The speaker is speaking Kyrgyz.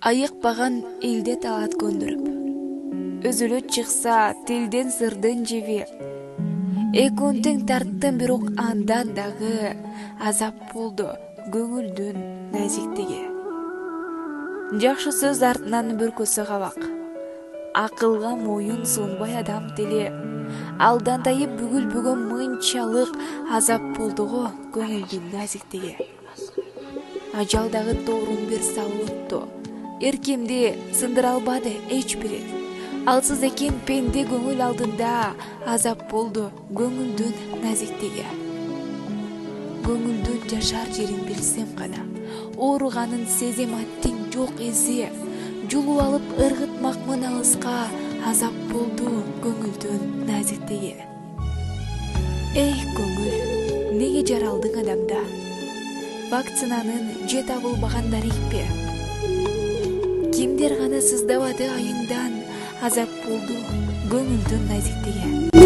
Айыкпаган элде талат көндүрүп, өзүлөт чыкса тилден сырдын жеби. Экөөн тең тарттым, бирок андан дагы азап болду көңүлдүн назиктиги. Жакшы сөз артынан бүркөсө кабак, акылга моюн сунбай адам тили. Алдан тайып бүгүлбөгөн мынчалык азап болду го көңүлдүн назиктиги. Ажал дагы тоорун бир салып өттү, эркимди сындыра албады эч бири. Алсыз экен пенде көңүл алдында, азап болду көңүлдүн назиктиги. Көңүлдүн жашар жерин билсем гана, ооруганын сезем аттың жок эзи. Жулуп алып ыргытмакмын алыска, азап болду көңүлдүн назиктиги. Эй көңүл, неге жаралдың адамда? Вакцинанын же табылбаган дарекпи? Кимдер гана сыздабады айыңдан, азап болду көңүлдүн назиктиги.